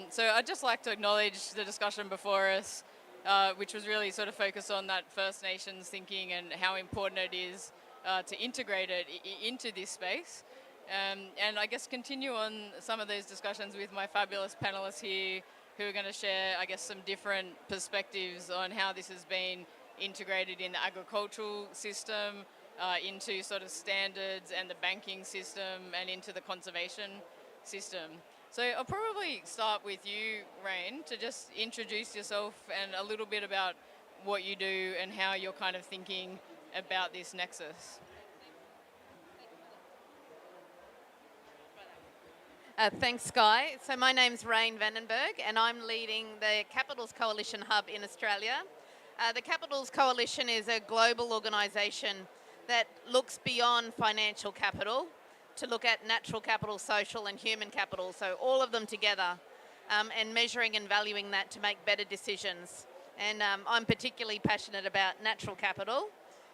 So I'd just like to acknowledge the discussion before us, which was really sort of focused on that First Nations thinking and how important it is to integrate it into this space. And I guess continue on some of those discussions with my fabulous panelists here who are going to share, I guess, some different perspectives on how this has been integrated in the agricultural system, into sort of standards and the banking system and into the conservation system. So I'll probably start with you, Rain, to just introduce yourself and a little bit about what you do and how you're kind of thinking about this nexus. Thanks, Sky. So my name's Rain Vandenberg, and I'm leading the Capitals Coalition Hub in Australia. The Capitals Coalition is a global organisation that looks beyond financial capital to look at natural capital, social and human capital, so all of them together, and measuring and valuing that to make better decisions. And I'm particularly passionate about natural capital.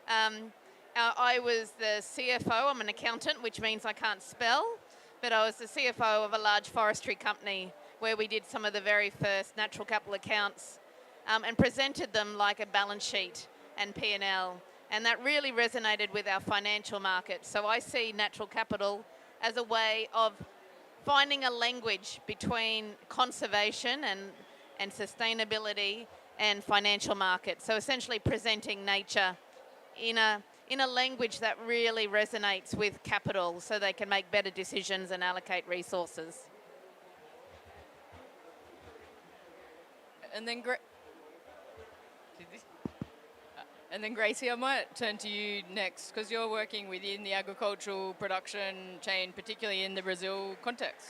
I was the CFO, I'm an accountant, which means I can't spell, but I was the CFO of a large forestry company where we did some of the very first natural capital accounts and presented them like a balance sheet and P&L. And that really resonated with our financial market. So I see natural capital as a way of finding a language between conservation and sustainability and financial markets. So essentially presenting nature in a language that really resonates with capital so they can make better decisions and allocate resources. And then Gracie, I might turn to you next because you're working within the agricultural production chain, particularly in the Brazil context.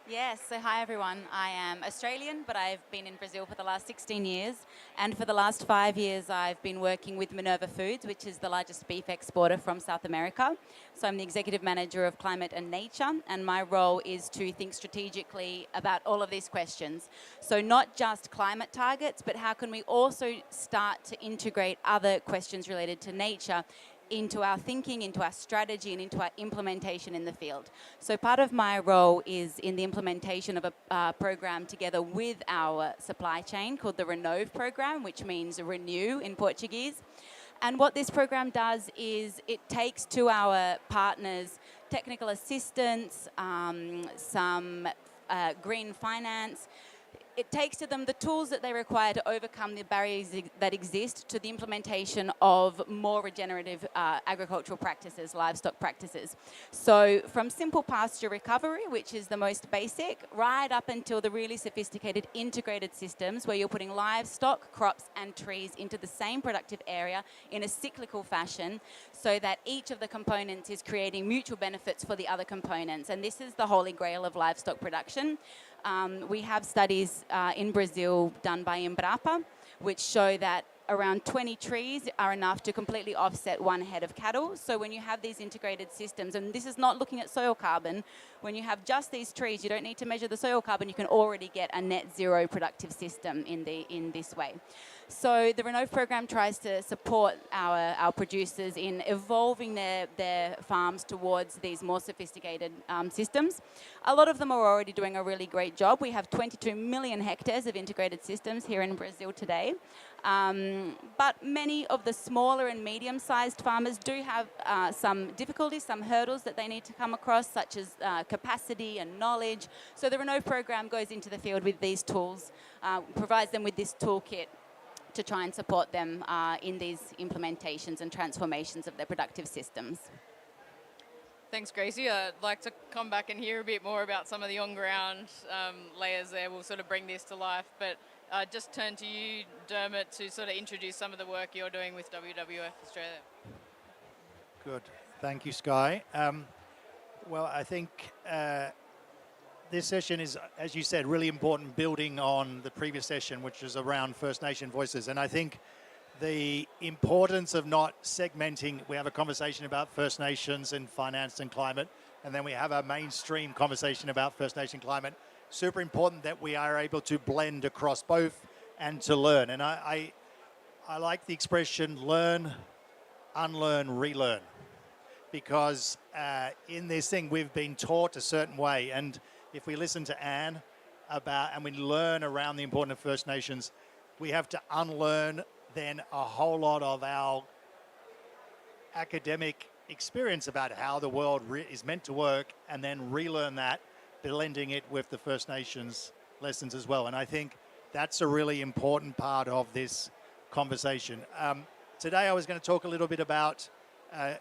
Yes, so hi everyone. I am Australian, but I've been in Brazil for the last 16 years. And for the last 5 years, I've been working with Minerva Foods, which is the largest beef exporter from South America. So I'm the executive manager of climate and nature, and my role is to think strategically about all of these questions. So not just climate targets, but how can we also start to integrate other questions related to nature into our thinking, into our strategy, and into our implementation in the field. So part of my role is in the implementation of a program together with our supply chain called the Renove program, which means renew in Portuguese. And what this program does is it takes to our partners technical assistance, some green finance. It takes to them the tools that they require to overcome the barriers that exist to the implementation of more regenerative agricultural practices, livestock practices. So from simple pasture recovery, which is the most basic, right up until the really sophisticated integrated systems where you're putting livestock, crops and trees into the same productive area in a cyclical fashion so that each of the components is creating mutual benefits for the other components. And this is the holy grail of livestock production. We have studies in Brazil done by Embrapa, which show that around 20 trees are enough to completely offset one head of cattle. So when you have these integrated systems, and this is not looking at soil carbon, when you have just these trees, you don't need to measure the soil carbon, you can already get a net zero productive system in this way. So the Renove program tries to support our producers in evolving their farms towards these more sophisticated systems. A lot of them are already doing a really great job. We have 22 million hectares of integrated systems here in Brazil today. But many of the smaller and medium-sized farmers do have some difficulties, some hurdles that they need to come across, such as capacity and knowledge. So the Renove program goes into the field with these tools, provides them with this toolkit to try and support them in these implementations and transformations of their productive systems. Thanks, Gracie. I'd like to come back and hear a bit more about some of the on-ground layers there. We'll sort of bring this to life, but just turn to you, Dermot, to sort of introduce some of the work you're doing with WWF Australia. Good. Thank you, Sky. Well, I think this session is, as you said, really important, building on the previous session, which is around First Nation voices. And I think the importance of not segmenting, we have a conversation about First Nations and finance and climate, and then we have a mainstream conversation about First Nation climate. Super important that we are able to blend across both and to learn. And I like the expression learn, unlearn, relearn, because in this thing we've been taught a certain way. And if we listen to Anne, about, and we learn around the importance of First Nations, we have to unlearn then a whole lot of our academic experience about how the world is meant to work, and then relearn that, blending it with the First Nations lessons as well. And I think that's a really important part of this conversation. Today I was going to talk a little bit about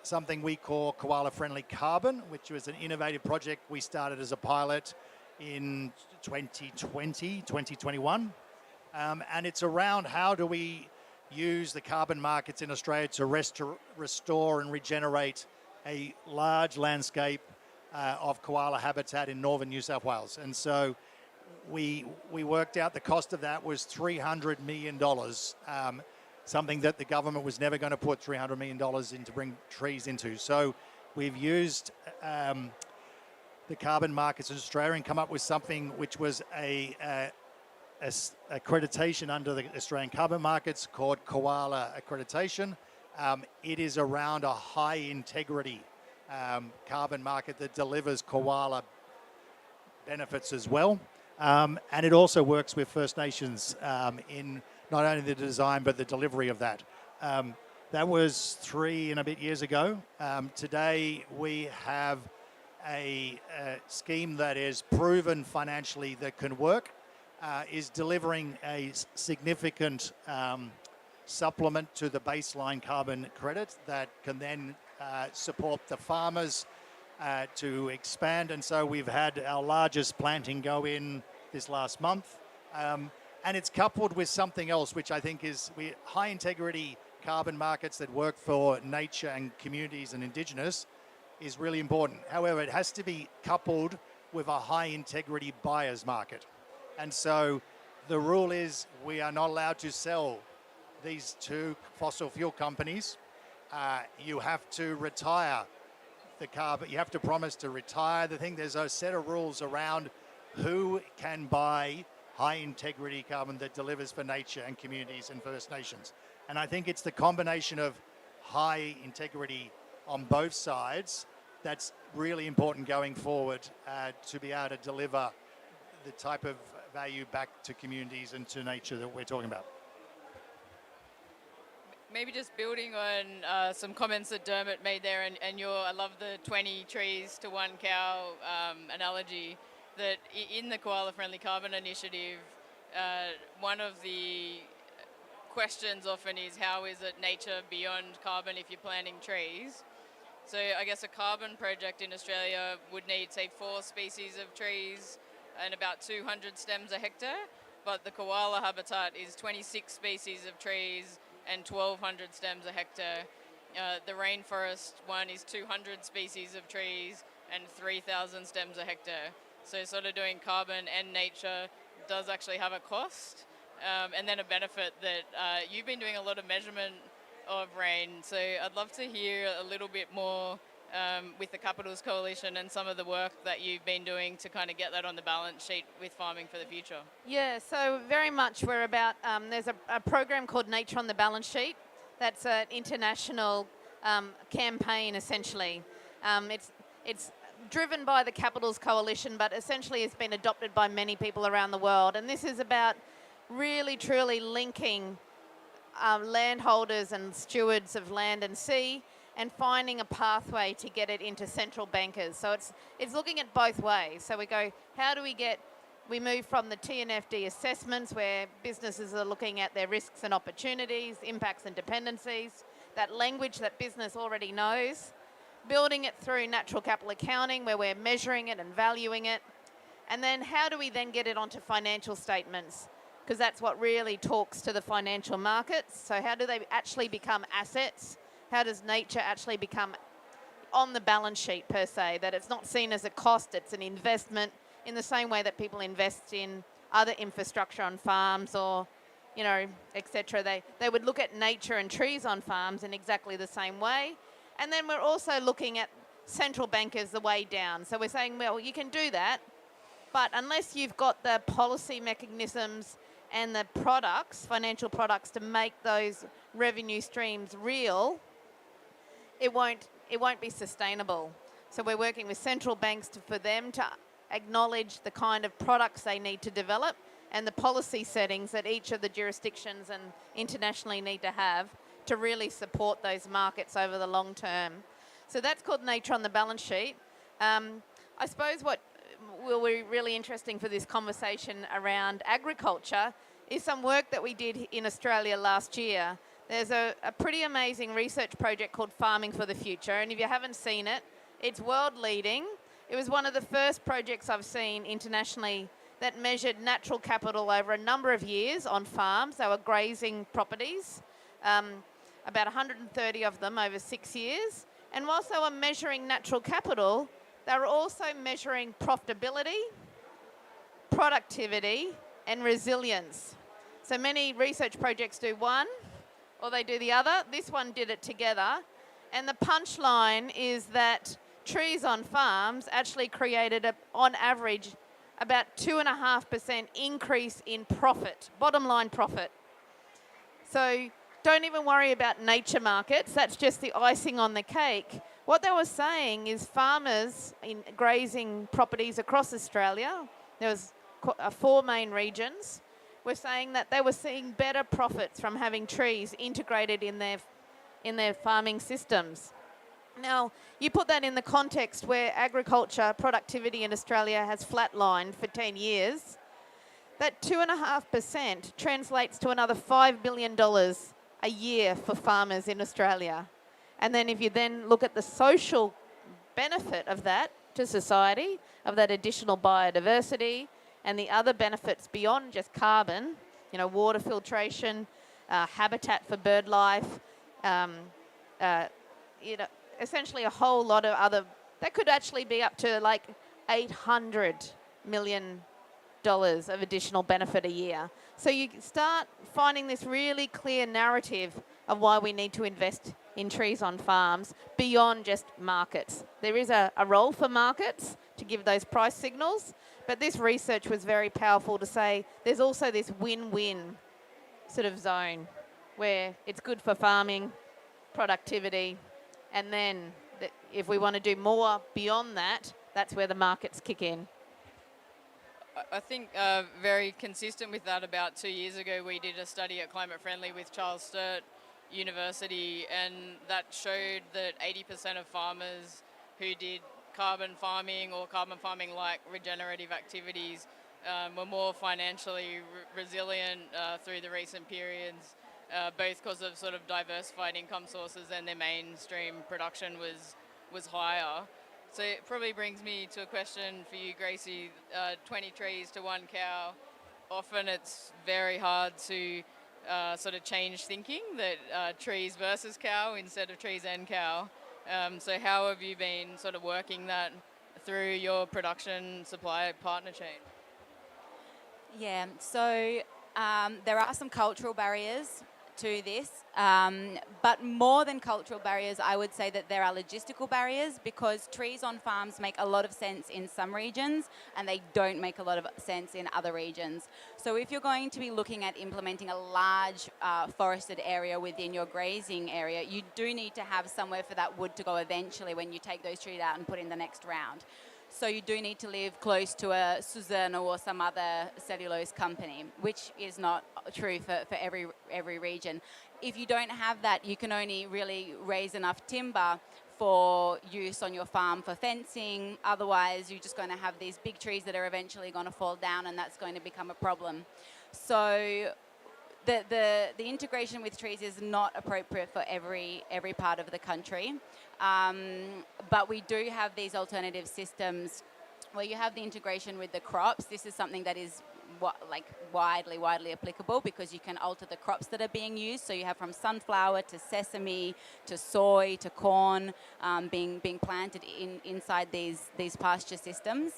something we call koala-friendly carbon, which was an innovative project we started as a pilot in 2021. And it's around how do we use the carbon markets in Australia to restore and regenerate a large landscape of koala habitat in northern New South Wales. And so we worked out the cost of that was $300 million, something that the government was never going to put $300 million in to bring trees into. So we've used the carbon markets in Australia and come up with something which was a accreditation under the Australian carbon markets called Koala Accreditation. It is around a high integrity carbon market that delivers koala benefits as well. And it also works with First Nations in not only the design but the delivery of that. That was 3 and a bit years ago. Today we have a scheme that is proven financially that can work, is delivering a significant supplement to the baseline carbon credit that can then support the farmers to expand. And so we've had our largest planting go in this last month. And it's coupled with something else, which I think is high integrity carbon markets that work for nature and communities and Indigenous is really important. However, it has to be coupled with a high integrity buyer's market. And so the rule is we are not allowed to sell these two fossil fuel companies. You have to retire the carbon. You have to promise to retire the thing. There's a set of rules around who can buy high integrity carbon that delivers for nature and communities and First Nations. And I think it's the combination of high integrity on both sides that's really important going forward to be able to deliver the type of value back to communities and to nature that we're talking about. Maybe just building on some comments that Dermot made there, and I love the 20 trees to 1 cow analogy, that in the Koala Friendly Carbon Initiative, one of the questions often is how is it nature beyond carbon if you're planting trees? So I guess a carbon project in Australia would need, say, 4 species of trees and about 200 stems a hectare, but the koala habitat is 26 species of trees and 1,200 stems a hectare. The rainforest one is 200 species of trees and 3,000 stems a hectare. So sort of doing carbon and nature does actually have a cost, and then a benefit that you've been doing a lot of measurement of rain. So I'd love to hear a little bit more with the Capitals Coalition and some of the work that you've been doing to kind of get that on the balance sheet with Farming for the Future. Yeah, so very much we're about, there's a program called Nature on the Balance Sheet. That's an international campaign essentially. It's driven by the Capitals Coalition, but essentially it's been adopted by many people around the world. And this is about really truly linking landholders and stewards of land and sea and finding a pathway to get it into central bankers. So it's looking at both ways. So we go, how do we move from the TNFD assessments where businesses are looking at their risks and opportunities, impacts and dependencies, that language that business already knows, building it through natural capital accounting where we're measuring it and valuing it. And then how do we then get it onto financial statements? Because that's what really talks to the financial markets. So how do they actually become assets? How does nature actually become on the balance sheet per se, that it's not seen as a cost, it's an investment in the same way that people invest in other infrastructure on farms or, you know, etc. They would look at nature and trees on farms in exactly the same way. And then we're also looking at central bankers the way down. So we're saying, well, you can do that, but unless you've got the policy mechanisms and the products, financial products, to make those revenue streams real, it won't be sustainable. So we're working with central banks for them to acknowledge the kind of products they need to develop and the policy settings that each of the jurisdictions and internationally need to have to really support those markets over the long term. So that's called nature on the balance sheet. I suppose what will be really interesting for this conversation around agriculture is some work that we did in Australia last year. There's a pretty amazing research project called Farming for the Future, and if you haven't seen it, it's world leading. It was one of the first projects I've seen internationally that measured natural capital over a number of years on farms. They were grazing properties, about 130 of them over 6 years. And whilst they were measuring natural capital, they were also measuring profitability, productivity, and resilience. So many research projects do one, or they do the other. This one did it together. And the punchline is that trees on farms actually created, on average, about 2.5% increase in profit, bottom line profit. So don't even worry about nature markets. That's just the icing on the cake. What they were saying is farmers in grazing properties across Australia, there was 4 main regions, were saying that they were seeing better profits from having trees integrated in their farming systems. Now, you put that in the context where agriculture productivity in Australia has flatlined for 10 years, that 2.5% translates to another $5 billion a year for farmers in Australia. And then if you then look at the social benefit of that to society, of that additional biodiversity and the other benefits beyond just carbon, you know, water filtration, habitat for bird life, you know, essentially a whole lot of other, that could actually be up to like $800 million of additional benefit a year. So you start finding this really clear narrative of why we need to invest in trees on farms beyond just markets. There is a role for markets to give those price signals, but this research was very powerful to say there's also this win-win sort of zone where it's good for farming, productivity, and then if we want to do more beyond that, that's where the markets kick in. I think very consistent with that, about 2 years ago, we did a study at Climate Friendly with Charles Sturt University, and that showed that 80% of farmers who did carbon farming or carbon farming-like regenerative activities were more financially resilient through the recent periods, both because of sort of diversified income sources and their mainstream production was higher. So it probably brings me to a question for you, Gracie. 20 trees to 1 cow. Often it's very hard to sort of change thinking that trees versus cow instead of trees and cow. So how have you been sort of working that through your production supply partner chain? Yeah, so there are some cultural barriers to this, but more than cultural barriers, I would say that there are logistical barriers, because trees on farms make a lot of sense in some regions and they don't make a lot of sense in other regions. So if you're going to be looking at implementing a large forested area within your grazing area, you do need to have somewhere for that wood to go eventually when you take those trees out and put in the next round. So you do need to live close to a Suzano or some other cellulose company, which is not true for every region. If you don't have that, you can only really raise enough timber for use on your farm for fencing. Otherwise, you're just going to have these big trees that are eventually going to fall down, and that's going to become a problem. So the integration with trees is not appropriate for every part of the country. But we do have these alternative systems where you have the integration with the crops. This is something that is widely applicable, because you can alter the crops that are being used. So you have from sunflower to sesame to soy to corn being planted inside these pasture systems.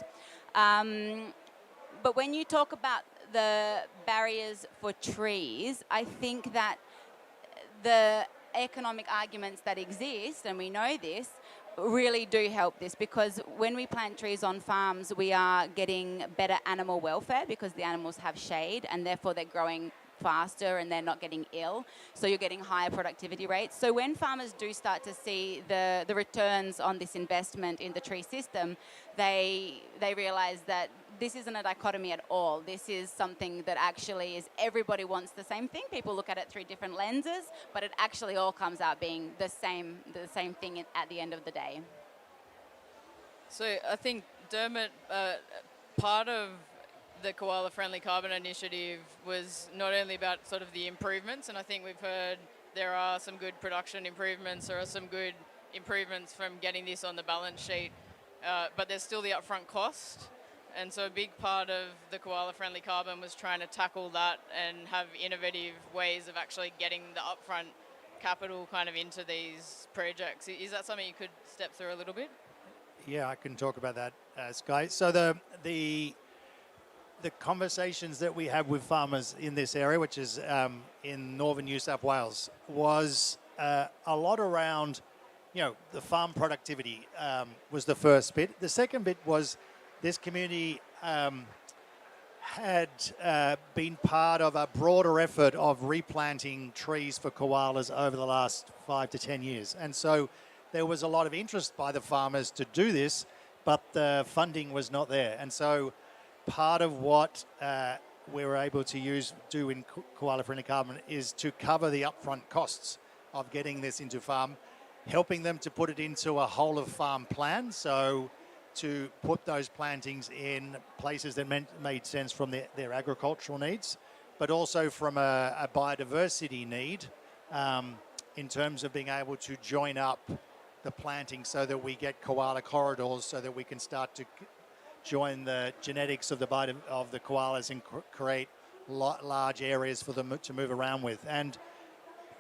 But when you talk about the barriers for trees, I think that the economic arguments that exist, and we know this, really do help this, because when we plant trees on farms, we are getting better animal welfare because the animals have shade and therefore they're growing faster and they're not getting ill. So you're getting higher productivity rates. So when farmers do start to see the returns on this investment in the tree system, they realize that this isn't a dichotomy at all. This is something that actually is, everybody wants the same thing. People look at it through different lenses, but it actually all comes out being the same thing at the end of the day. So I think, Dermot, part of the Koala Friendly Carbon Initiative was not only about sort of the improvements, and I think we've heard there are some good production improvements, there are some good improvements from getting this on the balance sheet, but there's still the upfront cost. And so a big part of the Koala Friendly Carbon was trying to tackle that and have innovative ways of actually getting the upfront capital kind of into these projects. Is that something you could step through a little bit? Yeah, I can talk about that, Sky. So the conversations that we have with farmers in this area, which is in northern New South Wales, was a lot around, the farm productivity was the first bit. The second bit was this community had been part of a broader effort of replanting trees for koalas over the last 5 to 10 years. And so there was a lot of interest by the farmers to do this, but the funding was not there. And so part of what we were able to do in Koala Friendly Carbon is to cover the upfront costs of getting this into farm, helping them to put it into a whole of farm plan. So to put those plantings in places that made sense from their agricultural needs, but also from a biodiversity need in terms of being able to join up the planting so that we get koala corridors, so that we can start to join the genetics of the koalas and create large areas for them to move around with. And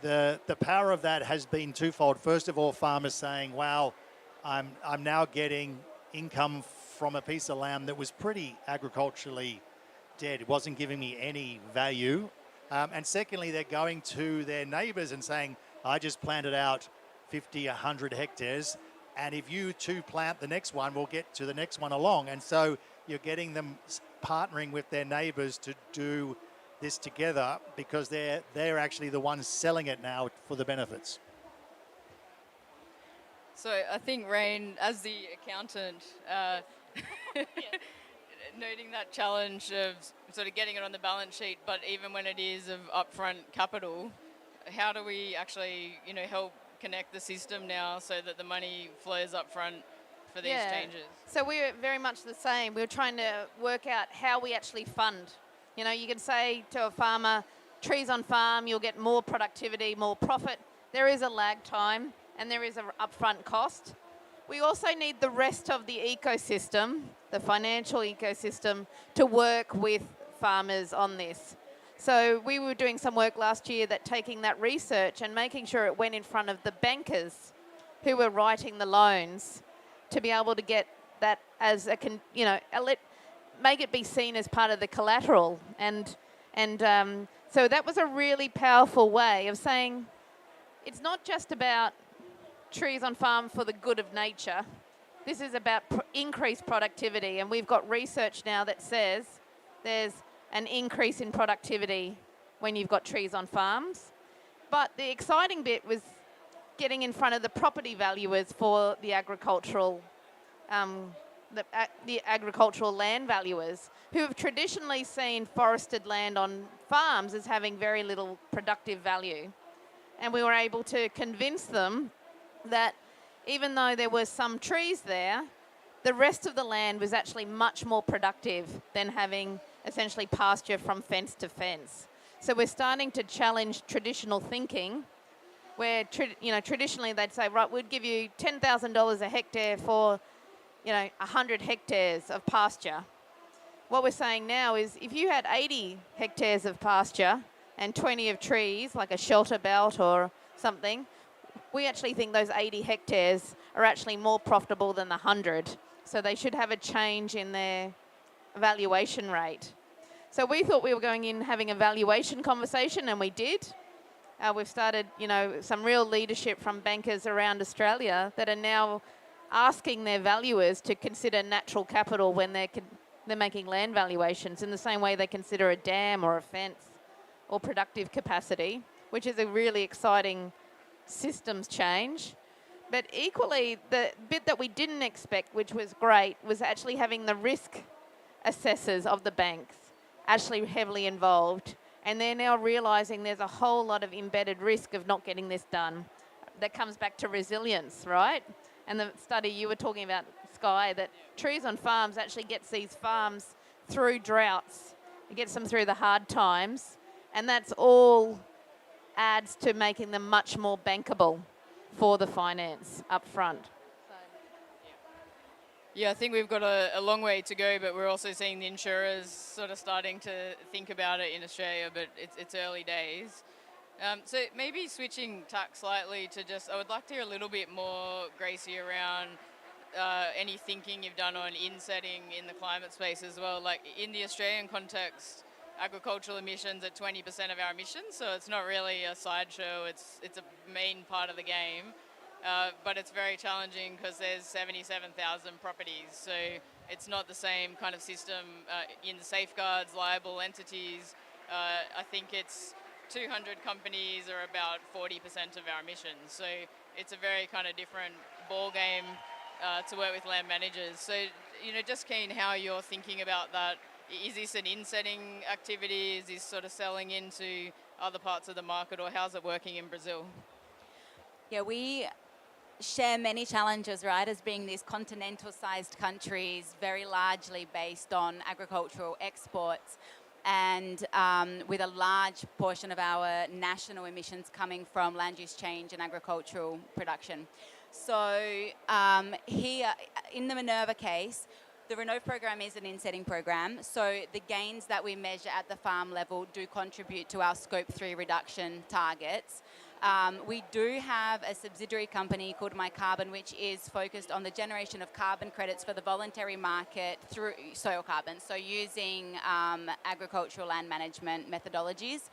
the power of that has been twofold. First of all, farmers saying, wow, I'm now getting income from a piece of land that was pretty agriculturally dead. It wasn't giving me any value. And secondly, they're going to their neighbors and saying, I just planted out 50, 100 hectares, and if you two plant the next one, we'll get to the next one along. And so you're getting them partnering with their neighbors to do this together, because they're actually the ones selling it now for the benefits. So I think, Rain, as the accountant, noting that challenge of sort of getting it on the balance sheet, but even when it is of upfront capital, how do we actually, help connect the system now so that the money flows up front for these changes? So we're very much the same. We're trying to work out how we actually fund. You can say to a farmer, trees on farm, you'll get more productivity, more profit. There is a lag time and there is an upfront cost. We also need the rest of the ecosystem, the financial ecosystem, to work with farmers on this. So we were doing some work last year that taking that research and making sure it went in front of the bankers who were writing the loans to be able to get that as make it be seen as part of the collateral. And so that was a really powerful way of saying it's not just about trees on farm for the good of nature. This is about increased productivity, and we've got research now that says there's an increase in productivity when you've got trees on farms. But the exciting bit was getting in front of the property valuers for the agricultural land valuers, who have traditionally seen forested land on farms as having very little productive value. And we were able to convince them that even though there were some trees there, the rest of the land was actually much more productive than having essentially pasture from fence to fence. So we're starting to challenge traditional thinking, where traditionally they'd say, right, we'd give you $10,000 a hectare for 100 hectares of pasture. What we're saying now is if you had 80 hectares of pasture and 20 of trees, like a shelter belt or something, we actually think those 80 hectares are actually more profitable than the 100. So they should have a change in their valuation rate. So we thought we were going in having a valuation conversation, and we did. We've started, some real leadership from bankers around Australia that are now asking their valuers to consider natural capital when they're making land valuations in the same way they consider a dam or a fence or productive capacity, which is a really exciting systems change. But equally, the bit that we didn't expect, which was great, was actually having the risk assessors of the banks actually heavily involved. And they're now realising there's a whole lot of embedded risk of not getting this done. That comes back to resilience, right? And the study you were talking about, Sky, that Trees on Farms actually gets these farms through droughts. It gets them through the hard times. And that's all adds to making them much more bankable for the finance up front. Yeah, I think we've got a long way to go, but we're also seeing the insurers sort of starting to think about it in Australia, but it's early days. So maybe switching tack slightly to just, I would like to hear a little bit more, Gracie, around any thinking you've done on insetting in the climate space as well. Like in the Australian context, agricultural emissions are 20% of our emissions, so it's not really a sideshow, it's a main part of the game. But it's very challenging because there's 77,000 properties, so it's not the same kind of system in the safeguards, liable entities. I think it's 200 companies are about 40% of our emissions, so it's a very kind of different ball game to work with land managers. So, just keen how you're thinking about that. Is this an in-setting activity? Is this sort of selling into other parts of the market, or how's it working in Brazil? Yeah, we share many challenges, right, as being these continental-sized countries, very largely based on agricultural exports, and with a large portion of our national emissions coming from land use change and agricultural production. So here, in the Minerva case, the Renove program is an insetting program, so the gains that we measure at the farm level do contribute to our Scope 3 reduction targets. We do have a subsidiary company called My Carbon, which is focused on the generation of carbon credits for the voluntary market through soil carbon, so using agricultural land management methodologies.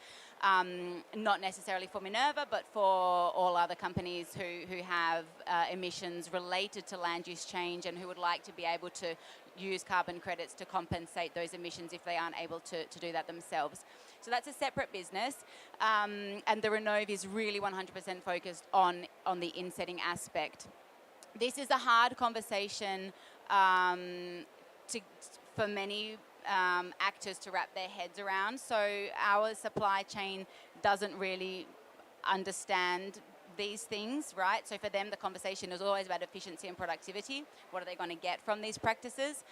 Not necessarily for Minerva, but for all other companies who have emissions related to land use change and who would like to be able to use carbon credits to compensate those emissions if they aren't able to do that themselves. So that's a separate business, and the Renove is really 100% focused on the insetting aspect. This is a hard conversation for many actors to wrap their heads around. So our supply chain doesn't really understand these things, right? So for them, the conversation is always about efficiency and productivity. What are they going to get from these practices?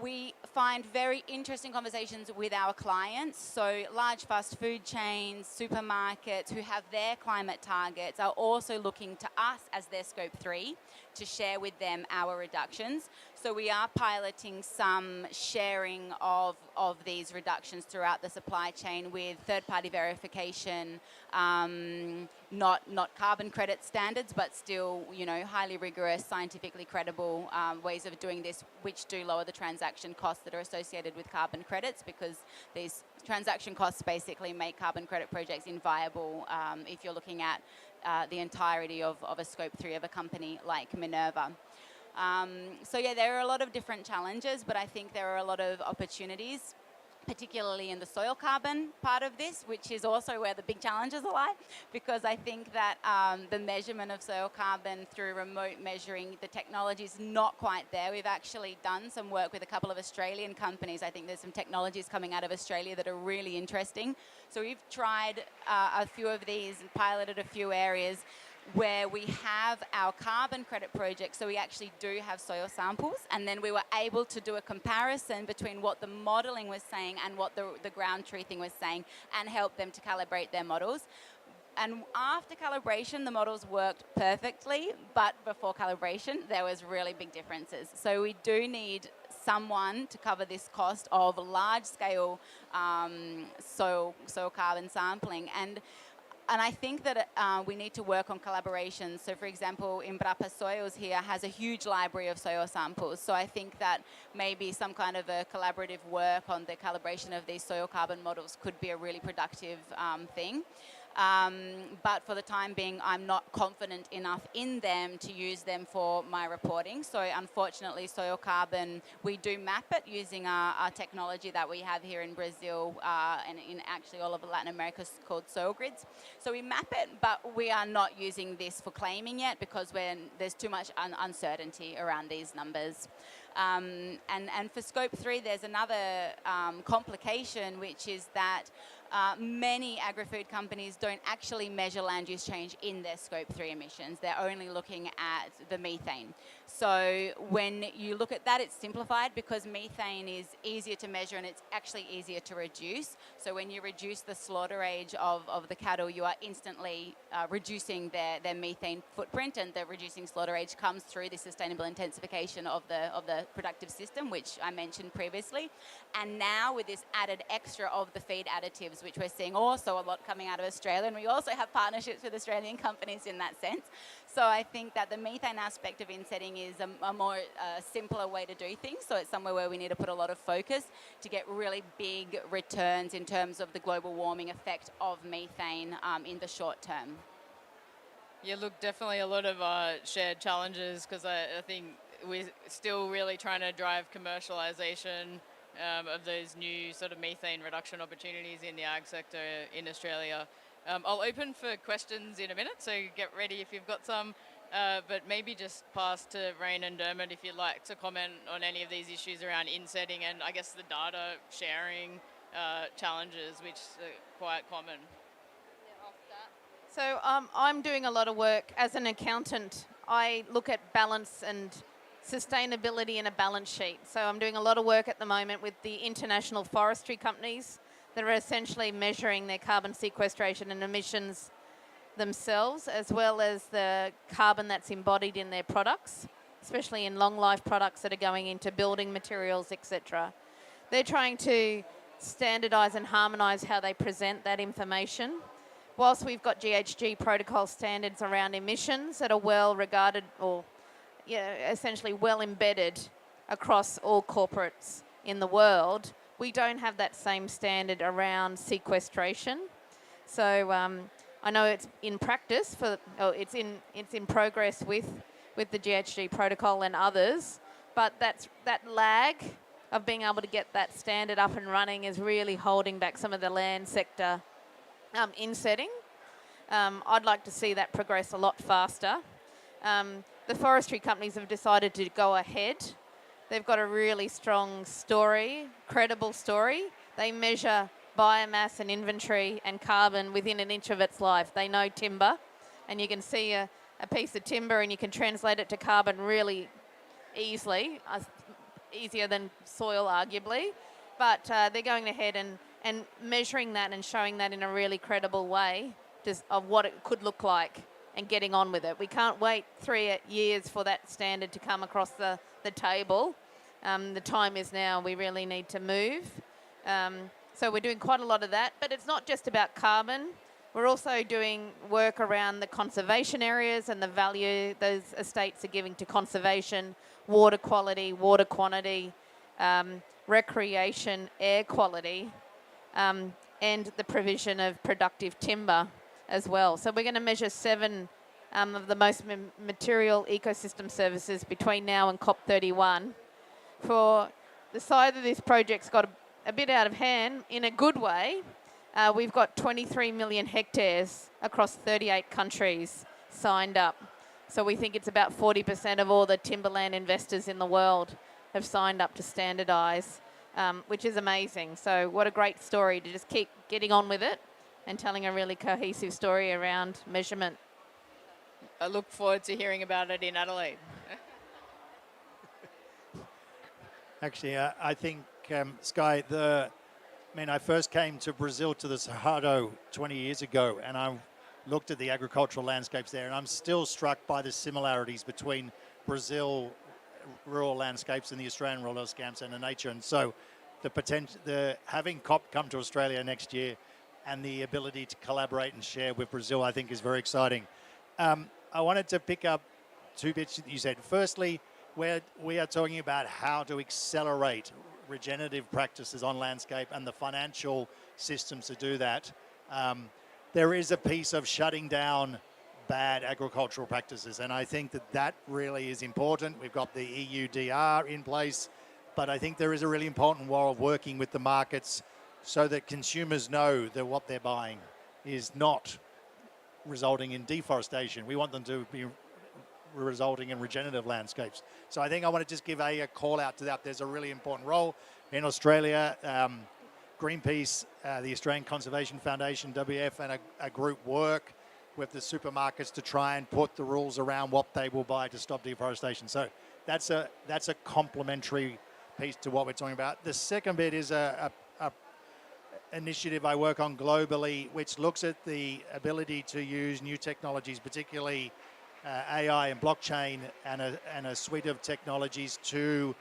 We find very interesting conversations with our clients. So large fast food chains, supermarkets who have their climate targets are also looking to us as their Scope 3 to share with them our reductions. So we are piloting some sharing of these reductions throughout the supply chain with third-party verification, not carbon credit standards, but still, highly rigorous, scientifically credible ways of doing this, which do lower the transaction costs that are associated with carbon credits, because these transaction costs basically make carbon credit projects inviable if you're looking at the entirety of a Scope 3 of a company like Minerva. So yeah, there are a lot of different challenges, but I think there are a lot of opportunities, particularly in the soil carbon part of this, which is also where the big challenges lie, because I think that the measurement of soil carbon through remote measuring, the technology is not quite there. We've actually done some work with a couple of Australian companies. I think there's some technologies coming out of Australia that are really interesting. So we've tried a few of these and piloted a few areas where we have our carbon credit project, so we actually do have soil samples, and then we were able to do a comparison between what the modelling was saying and what the ground truthing was saying, and help them to calibrate their models. And after calibration, the models worked perfectly, but before calibration, there was really big differences. So we do need someone to cover this cost of large-scale soil carbon sampling. And I think that we need to work on collaboration. So, for example, Embrapa Soils here has a huge library of soil samples. So I think that maybe some kind of a collaborative work on the calibration of these soil carbon models could be a really productive thing. But for the time being, I'm not confident enough in them to use them for my reporting. So unfortunately, soil carbon, we do map it using our technology that we have here in Brazil and in actually all of Latin America called soil grids. So we map it, but we are not using this for claiming yet because there's too much uncertainty around these numbers. And for scope 3, there's another complication, which is that many agri-food companies don't actually measure land use change in their scope 3 emissions. They're only looking at the methane. So when you look at that, it's simplified because methane is easier to measure and it's actually easier to reduce. So when you reduce the slaughter age of the cattle, you are instantly reducing their methane footprint, and the reducing slaughter age comes through the sustainable intensification of the productive system, which I mentioned previously. And now with this added extra of the feed additives, which we're seeing also a lot coming out of Australia, and we also have partnerships with Australian companies in that sense. So I think that the methane aspect of insetting is a more simpler way to do things. So it's somewhere where we need to put a lot of focus to get really big returns in terms of the global warming effect of methane in the short term. Yeah, look, definitely a lot of shared challenges because I think we're still really trying to drive commercialisation of those new sort of methane reduction opportunities in the ag sector in Australia. I'll open for questions in a minute, so get ready if you've got some. But maybe just pass to Rain and Dermot if you'd like to comment on any of these issues around insetting and I guess the data sharing challenges, which are quite common. So I'm doing a lot of work as an accountant. I look at balance and sustainability in a balance sheet. So I'm doing a lot of work at the moment with the international forestry companies that are essentially measuring their carbon sequestration and emissions themselves, as well as the carbon that's embodied in their products, especially in long life products that are going into building materials, etc. They're trying to standardise and harmonise how they present that information. Whilst we've got GHG protocol standards around emissions that are well regarded or essentially well embedded across all corporates in the world, we don't have that same standard around sequestration. So I know it's in practice it's in progress with the GHG protocol and others, but that lag of being able to get that standard up and running is really holding back some of the land sector insetting. I'd like to see that progress a lot faster. The forestry companies have decided to go ahead. They've got a really strong story, credible story. They measure biomass and inventory and carbon within an inch of its life. They know timber, and you can see a piece of timber and you can translate it to carbon really easily, easier than soil arguably. But they're going ahead and measuring that and showing that in a really credible way just of what it could look like and getting on with it. We can't wait 3 years for that standard to come across the table. The time is now. We really need to move. So we're doing quite a lot of that, but it's not just about carbon. We're also doing work around the conservation areas and the value those estates are giving to conservation, water quality, water quantity, recreation, air quality, and the provision of productive timber as well. So we're going to measure 7 of the most material ecosystem services between now and COP31. For the side of this project's got a bit out of hand in a good way. We've got 23 million hectares across 38 countries signed up. So we think it's about 40% of all the timberland investors in the world have signed up to standardise, which is amazing. So what a great story to just keep getting on with it and telling a really cohesive story around measurement. I look forward to hearing about it in Adelaide. Actually, I think, Sky, I first came to Brazil to the Cerrado 20 years ago, and I looked at the agricultural landscapes there, and I'm still struck by the similarities between Brazil rural landscapes and the Australian rural landscapes and the nature. And so having COP come to Australia next year and the ability to collaborate and share with Brazil, I think is very exciting. I wanted to pick up 2 bits that you said. Firstly, where we are talking about how to accelerate regenerative practices on landscape and the financial systems to do that. there is a piece of shutting down bad agricultural practices. And I think that really is important. We've got the EUDR in place, but I think there is a really important role of working with the markets so that consumers know that what they're buying is not resulting in deforestation. We want them to be resulting in regenerative landscapes. So I think I want to just give a call out to that. There's a really important role in Australia. Greenpeace, the Australian Conservation Foundation, WF, and a group work with the supermarkets to try and put the rules around what they will buy to stop deforestation. So that's a complementary piece to what we're talking about. The second bit is a initiative I work on globally, which looks at the ability to use new technologies, particularly AI and blockchain, and a suite of technologies to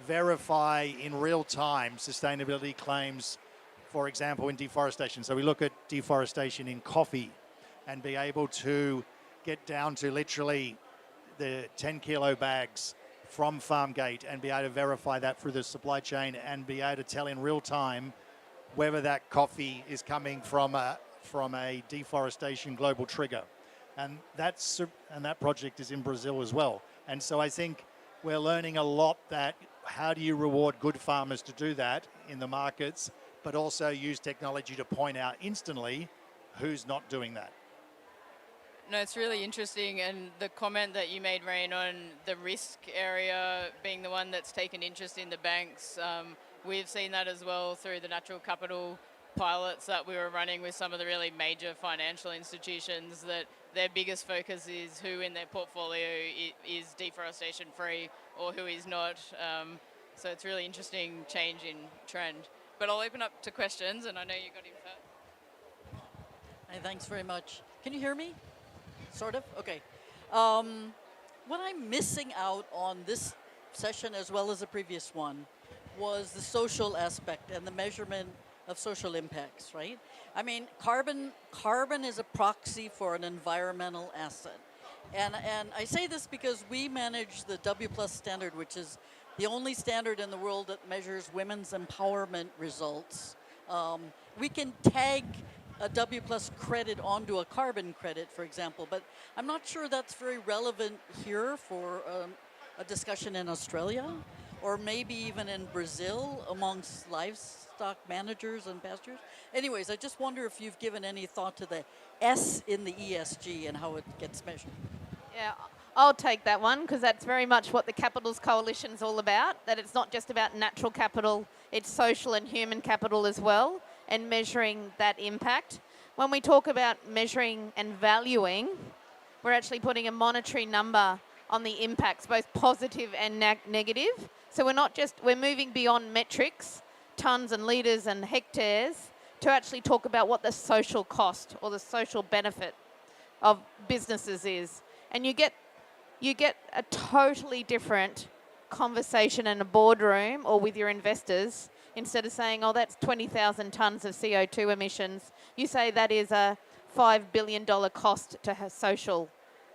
verify in real time sustainability claims, for example, in deforestation. So we look at deforestation in coffee and be able to get down to literally the 10 kilo bags from farm gate and be able to verify that through the supply chain and be able to tell in real time whether that coffee is coming from a deforestation global trigger. And that project is in Brazil as well. And so I think we're learning a lot that how do you reward good farmers to do that in the markets, but also use technology to point out instantly who's not doing that. No, it's really interesting, and the comment that you made, Rain, on the risk area being the one that's taken interest in the banks, we've seen that as well through the natural capital pilots that we were running with some of the really major financial institutions, that their biggest focus is who in their portfolio is deforestation free or who is not. So it's really interesting change in trend. But I'll open up to questions, and I know you got in first. Hey, thanks very much. Can you hear me? Sort of? Okay. What I'm missing out on this session as well as the previous one was the social aspect and the measurement of social impacts, right? I mean, carbon is a proxy for an environmental asset. And I say this because we manage the W+ standard, which is the only standard in the world that measures women's empowerment results. We can tag a W+ credit onto a carbon credit, for example, but I'm not sure that's very relevant here for a discussion in Australia, or maybe even in Brazil amongst livestock managers and pastures. Anyways, I just wonder if you've given any thought to the S in the ESG and how it gets measured. Yeah, I'll take that one because that's very much what the Capitals Coalition is all about, that it's not just about natural capital, it's social and human capital as well, and measuring that impact. When we talk about measuring and valuing, we're actually putting a monetary number on the impacts, both positive and negative. So we're moving beyond metrics, tonnes and litres and hectares, to actually talk about what the social cost or the social benefit of businesses is. And you get a totally different conversation in a boardroom or with your investors. Instead of saying, oh, that's 20,000 tonnes of CO2 emissions, you say that is a $5 billion cost to social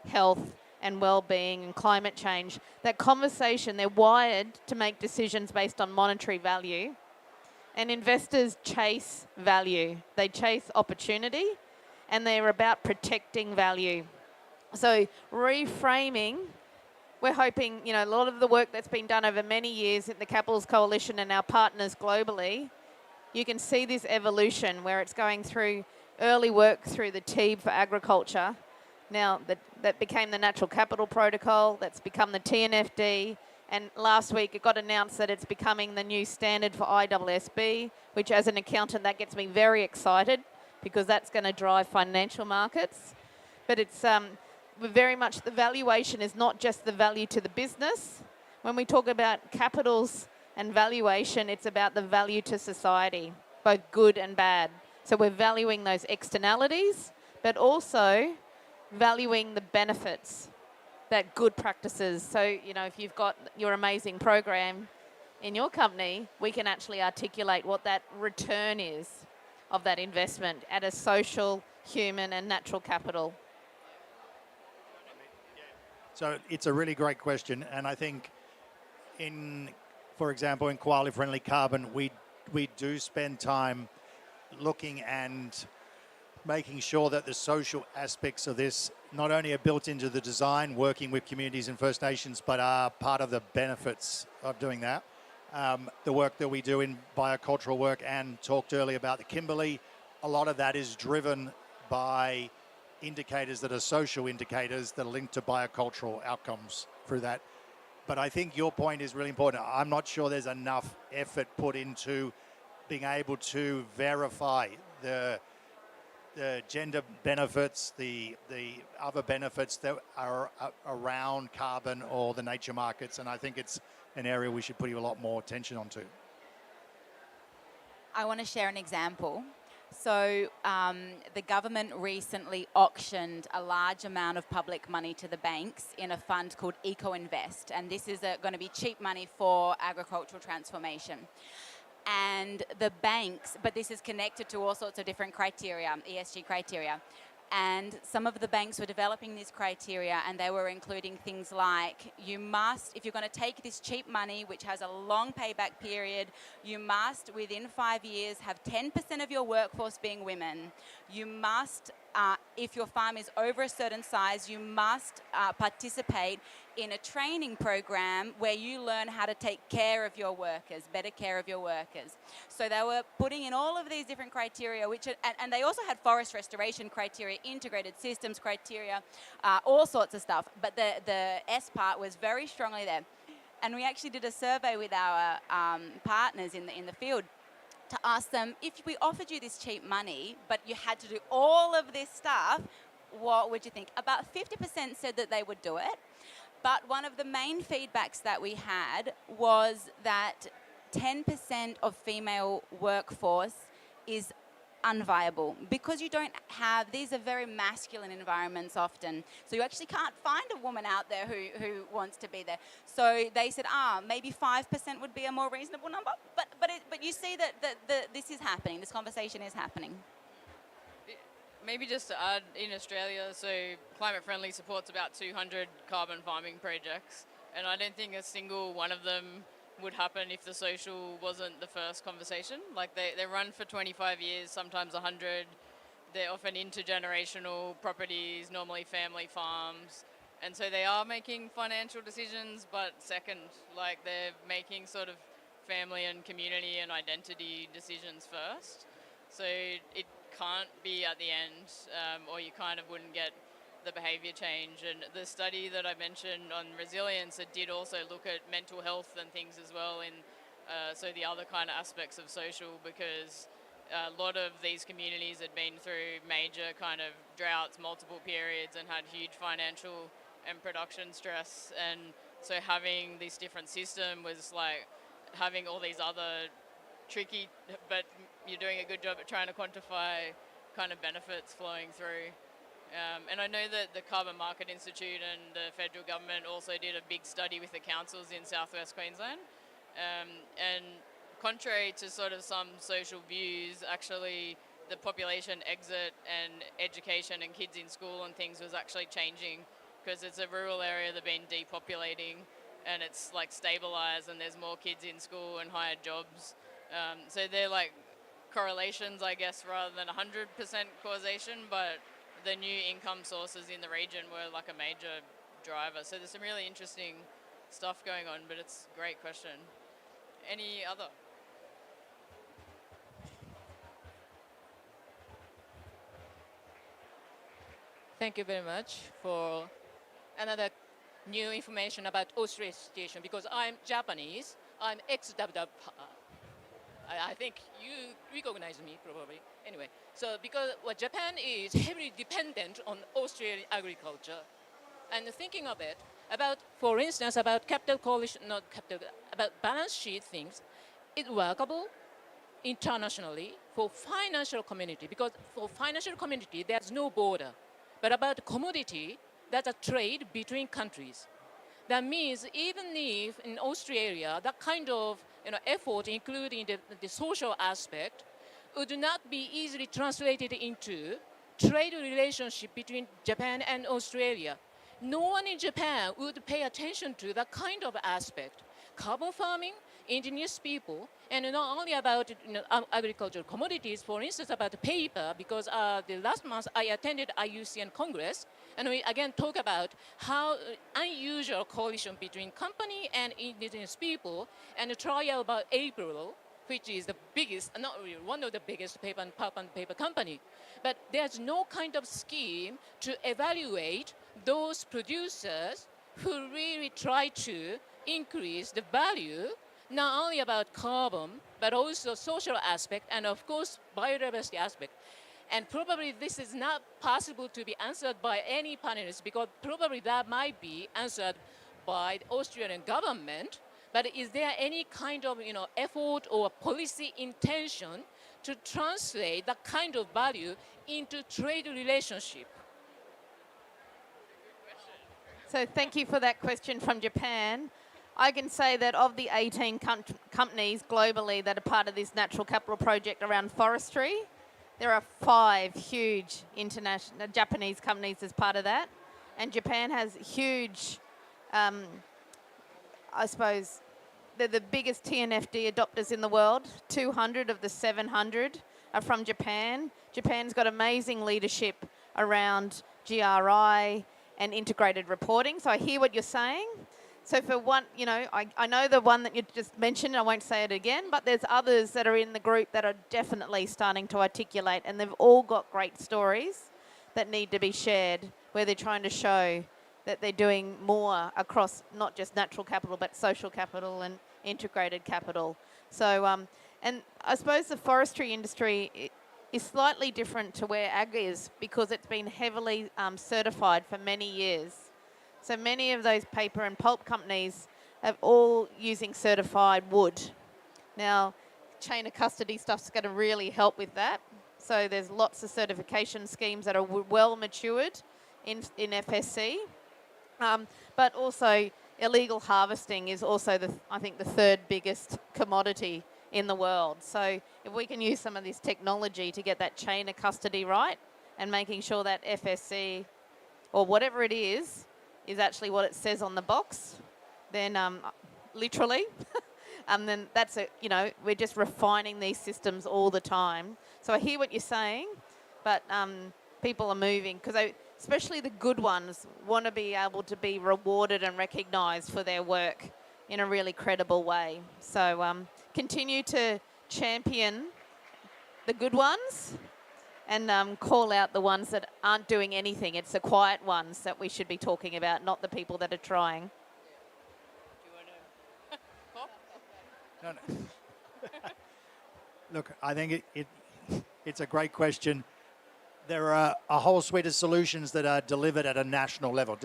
health and well-being and climate change. That conversation, they're wired to make decisions based on monetary value. And investors chase value. They chase opportunity, and they're about protecting value. So reframing, we're hoping, a lot of the work that's been done over many years at the Capitals Coalition and our partners globally, you can see this evolution where it's going through early work through the TEEB for agriculture. Now, that became the Natural Capital Protocol, that's become the TNFD, and last week it got announced that it's becoming the new standard for ISSB, which as an accountant, that gets me very excited because that's going to drive financial markets. But it's very much the valuation is not just the value to the business. When we talk about capitals and valuation, it's about the value to society, both good and bad. So we're valuing those externalities, but also valuing the benefits, that good practices. So, if you've got your amazing program in your company, we can actually articulate what that return is of that investment at a social, human, and natural capital. So it's a really great question, and I think for example, in Quality Friendly Carbon, we do spend time looking and making sure that the social aspects of this not only are built into the design, working with communities and First Nations, but are part of the benefits of doing that. The work that we do in biocultural work, and talked earlier about the Kimberley, a lot of that is driven by indicators that are social indicators that are linked to biocultural outcomes through that. But I think your point is really important. I'm not sure there's enough effort put into being able to verify the gender benefits, the other benefits that are around carbon or the nature markets, and I think it's an area we should put a lot more attention onto. I want to share an example. So the government recently auctioned a large amount of public money to the banks in a fund called Eco Invest, and this is going to be cheap money for agricultural transformation. And the banks, but this is connected to all sorts of different criteria, ESG criteria. And some of the banks were developing this criteria, and they were including things like, you must, if you're going to take this cheap money, which has a long payback period, you must, within 5 years, have 10% of your workforce being women. You must, if your farm is over a certain size, you must participate in a training program where you learn how to take care of your workers, better care of your workers. So they were putting in all of these different criteria, which and they also had forest restoration criteria, integrated systems criteria, all sorts of stuff. But the S part was very strongly there. And we actually did a survey with our partners in the field to ask them, if we offered you this cheap money, but you had to do all of this stuff, what would you think? About 50% said that they would do it. But one of the main feedbacks that we had was that 10% of female workforce is unviable because you don't have, these are very masculine environments often. So you actually can't find a woman out there who wants to be there. So they said, maybe 5% would be a more reasonable number. But you see that this is happening, this conversation is happening. Maybe just to add, in Australia, so Climate Friendly supports about 200 carbon farming projects, and I don't think a single one of them would happen if the social wasn't the first conversation. Like they run for 25 years, sometimes 100. They're often intergenerational properties, normally family farms, and so they are making financial decisions, but second, like they're making sort of family and community and identity decisions first. So it can't be at the end, or you kind of wouldn't get the behaviour change. And the study that I mentioned on resilience, it did also look at mental health and things as well, in so the other kind of aspects of social, because a lot of these communities had been through major kind of droughts, multiple periods, and had huge financial and production stress. And so having this different system was like having all these other tricky, but you're doing a good job at trying to quantify kind of benefits flowing through. And I know that the Carbon Market Institute and the federal government also did a big study with the councils in southwest Queensland. And contrary to sort of some social views, actually the population exit and education and kids in school and things was actually changing, because it's a rural area that's been depopulating and it's like stabilised and there's more kids in school and higher jobs. So they're like correlations, I guess, rather than 100% causation, but the new income sources in the region were like a major driver. So there's some really interesting stuff going on, but it's a great question. Any other? Thank you very much for another new information about Australia's situation, because I'm Japanese. I'm ex-WW. I think you recognize me probably. Anyway, so because Japan is heavily dependent on Australian agriculture, and thinking of it, about, for instance, about capital coalition, not capital, about balance sheet things, it's workable internationally for financial community, because for financial community, there's no border. But about commodity, that's a trade between countries. That means even if in Australia, that kind of effort, including the social aspect, would not be easily translated into trade relationship between Japan and Australia. No one in Japan would pay attention to that kind of aspect. Carbon farming indigenous people, and not only about agricultural commodities, for instance, about paper, because the last month I attended IUCN Congress, and we again talk about how unusual coalition between company and indigenous people, and the trial about April, which is the biggest, not really, one of the biggest paper and pulp and paper company. But there's no kind of scheme to evaluate those producers who really try to increase the value, not only about carbon, but also social aspect, and of course, biodiversity aspect. And probably this is not possible to be answered by any panelists, because probably that might be answered by the Australian government. But is there any kind of effort or policy intention to translate that kind of value into trade relationship? So thank you for that question from Japan. I can say that of the 18 companies globally that are part of this natural capital project around forestry, there are 5 huge international Japanese companies as part of that. And Japan has huge, I suppose, they're the biggest TNFD adopters in the world. 200 of the 700 are from Japan. Japan's got amazing leadership around GRI and integrated reporting. So I hear what you're saying. So for one, I know the one that you just mentioned, I won't say it again, but there's others that are in the group that are definitely starting to articulate, and they've all got great stories that need to be shared, where they're trying to show that they're doing more across not just natural capital, but social capital and integrated capital. So, and I suppose the forestry industry is slightly different to where ag is, because it's been heavily certified for many years. So many of those paper and pulp companies are all using certified wood. Now, chain of custody stuff's going to really help with that. So there's lots of certification schemes that are well matured in FSC. But also illegal harvesting is also, I think, the 3rd biggest commodity in the world. So if we can use some of this technology to get that chain of custody right, and making sure that FSC, or whatever it is actually what it says on the box, then literally, then that's we're just refining these systems all the time. So I hear what you're saying, but people are moving, because especially the good ones want to be able to be rewarded and recognised for their work in a really credible way. So continue to champion the good ones, and call out the ones that aren't doing anything. It's the quiet ones that we should be talking about, not the people that are trying. Do you want to No. Look, I think it's a great question. There are a whole suite of solutions that are delivered at a national level,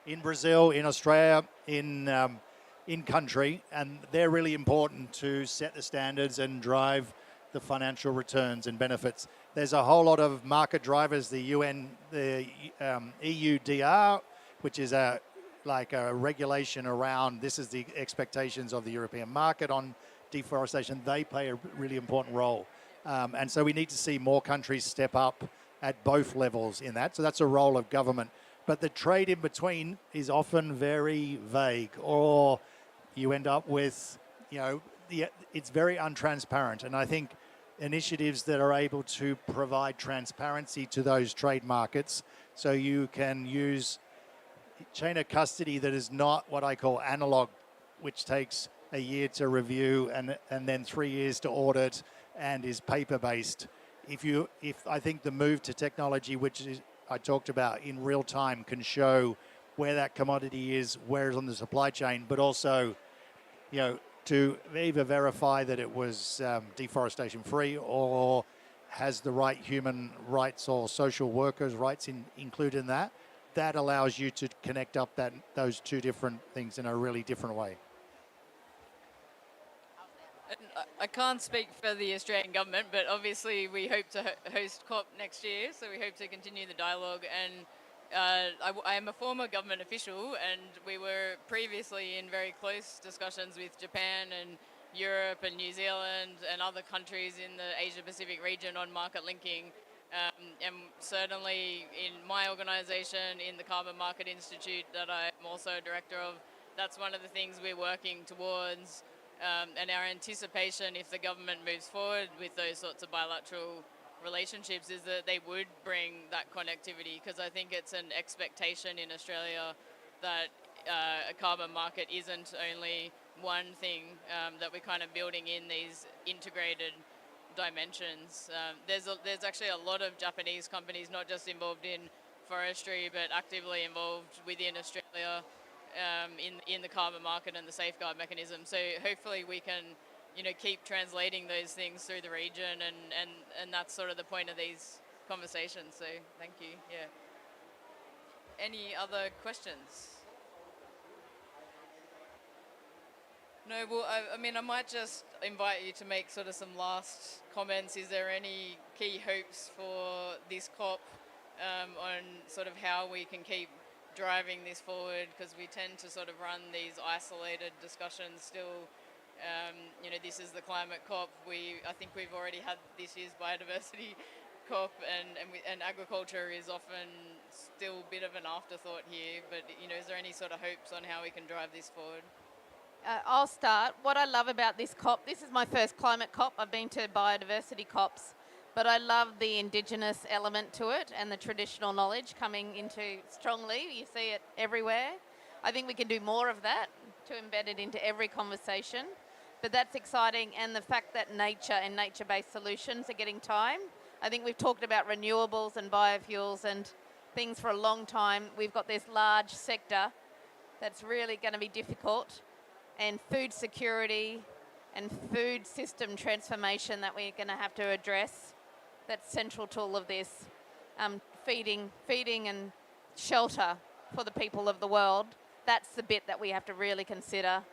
in Brazil, in Australia, in country, and they're really important to set the standards and drive the financial returns and benefits. There's a whole lot of market drivers, the EUDR, which is a regulation around, this is the expectations of the European market on deforestation. They play a really important role. And so we need to see more countries step up at both levels in that. So that's a role of government. But the trade in between is often very vague, or you end up with, it's very untransparent. And I think initiatives that are able to provide transparency to those trade markets, so you can use chain of custody that is not what I call analog, which takes a year to review and then 3 years to audit and is paper-based. If I think the move to technology, which is, I talked about in real time, can show where that commodity is, where it's on the supply chain, but also, to either verify that it was deforestation free or has the right human rights or social workers' rights included in that, that allows you to connect up those two different things in a really different way. I can't speak for the Australian government, but obviously we hope to host COP next year, so we hope to continue the dialogue. And I am a former government official, and we were previously in very close discussions with Japan and Europe and New Zealand and other countries in the Asia-Pacific region on market linking. And certainly in my organisation, in the Carbon Market Institute that I'm also a director of, that's one of the things we're working towards. And our anticipation, if the government moves forward with those sorts of bilateral relationships, is that they would bring that connectivity, because I think it's an expectation in Australia that a carbon market isn't only one thing, that we're kind of building in these integrated dimensions. There's actually a lot of Japanese companies not just involved in forestry but actively involved within Australia in the carbon market and the safeguard mechanism. So hopefully we can, keep translating those things through the region, and that's sort of the point of these conversations. So thank you. Yeah. Any other questions? No, well, I might just invite you to make sort of some last comments. Is there any key hopes for this COP on sort of how we can keep driving this forward? Because we tend to sort of run these isolated discussions still. This is the climate COP. I think we've already had this year's biodiversity COP, and agriculture is often still a bit of an afterthought here. But is there any sort of hopes on how we can drive this forward? I'll start. What I love about this COP, this is my first climate COP. I've been to biodiversity COPs, but I love the Indigenous element to it and the traditional knowledge coming into strongly. You see it everywhere. I think we can do more of that to embed it into every conversation, but that's exciting. And the fact that nature and nature-based solutions are getting time. I think we've talked about renewables and biofuels and things for a long time. We've got this large sector that's really going to be difficult, and food security and food system transformation that we're going to have to address. That's central to all of this. Feeding and shelter for the people of the world. That's the bit that we have to really consider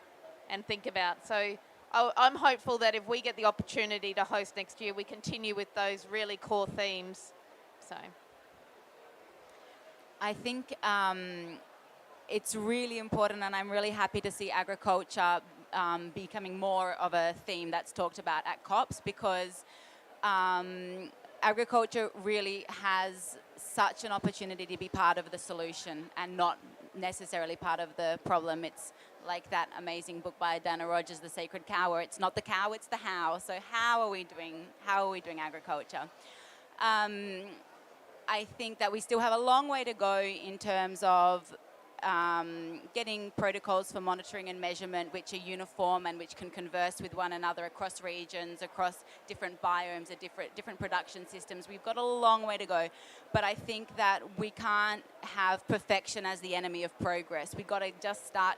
and think about. So I'm hopeful that if we get the opportunity to host next year, we continue with those really core themes. So I think it's really important, and I'm really happy to see agriculture becoming more of a theme that's talked about at COPs, because agriculture really has such an opportunity to be part of the solution and not necessarily part of the problem. It's like that amazing book by Dana Rogers, The Sacred Cow, where it's not the cow, it's the how. So how are we doing agriculture? I think that we still have a long way to go in terms of getting protocols for monitoring and measurement which are uniform and which can converse with one another across regions, across different biomes, or different production systems. We've got a long way to go, but I think that we can't have perfection as the enemy of progress. We've got to just start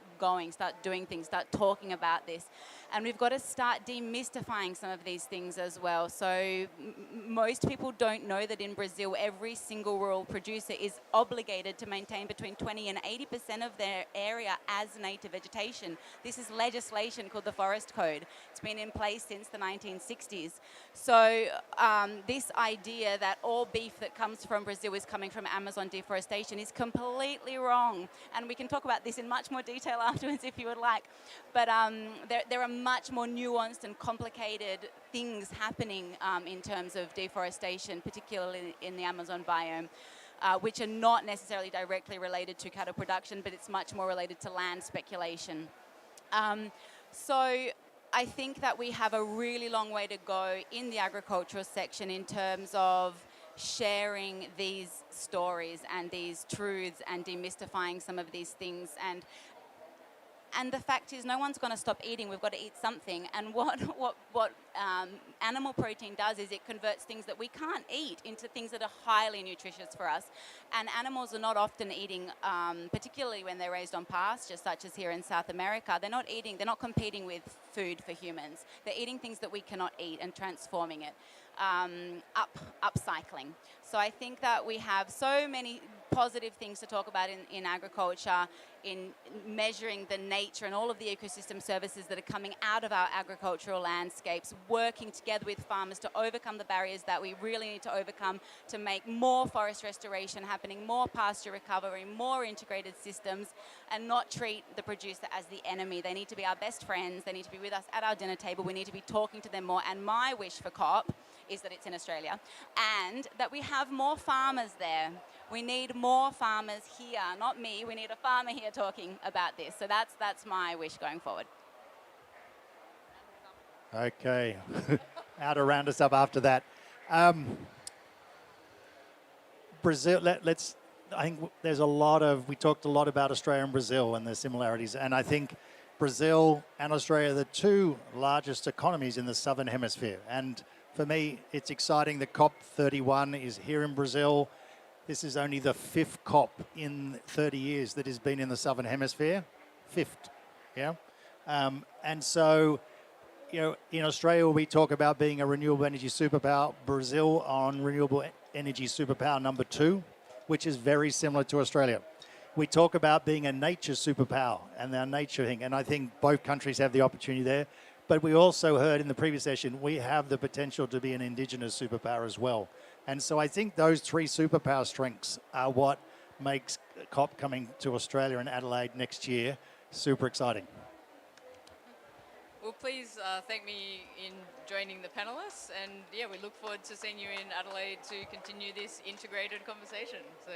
doing things, start talking about this, and we've got to start demystifying some of these things as well. So most people don't know that in Brazil, every single rural producer is obligated to maintain between 20 and 80% of their area as native vegetation. This is legislation called the Forest Code. It's been in place since the 1960s. So this idea that all beef that comes from Brazil is coming from Amazon deforestation is completely wrong. And we can talk about this in much more detail afterwards if you would like. But there are much more nuanced and complicated things happening in terms of deforestation, particularly in the Amazon biome. Which are not necessarily directly related to cattle production, but it's much more related to land speculation. So I think that we have a really long way to go in the agricultural section in terms of sharing these stories and these truths and demystifying some of these things. And the fact is, no one's going to stop eating. We've got to eat something. And what animal protein does is it converts things that we can't eat into things that are highly nutritious for us. And animals are not often eating, particularly when they're raised on pasture, such as here in South America. They're not competing with food for humans. They're eating things that we cannot eat and transforming it, upcycling. So I think that we have so many positive things to talk about in agriculture, in measuring the nature and all of the ecosystem services that are coming out of our agricultural landscapes, working together with farmers to overcome the barriers that we really need to overcome to make more forest restoration happening, more pasture recovery, more integrated systems, and not treat the producer as the enemy. They need to be our best friends. They need to be with us at our dinner table. We need to be talking to them more. And my wish for COP is that it's in Australia and that we have more farmers there. We need more farmers here, not me. We need a farmer here talking about this. So that's my wish going forward. Okay. How to round us up after that. Brazil, I think there's a lot of, we talked a lot about Australia and Brazil and the similarities, and I think Brazil and Australia are the two largest economies in the Southern Hemisphere. And for me, it's exciting that COP31 is here in Brazil. This is only the 5th COP in 30 years that has been in the Southern Hemisphere. 5th, yeah? And so, you know, in Australia, we talk about being a renewable energy superpower. Brazil on renewable energy superpower number 2, which is very similar to Australia. We talk about being a nature superpower and our nature thing, and I think both countries have the opportunity there. But we also heard in the previous session, we have the potential to be an indigenous superpower as well. And so I think those 3 superpower strengths are what makes COP coming to Australia and Adelaide next year super exciting. Well, please thank me in joining the panelists, and yeah, we look forward to seeing you in Adelaide to continue this integrated conversation. So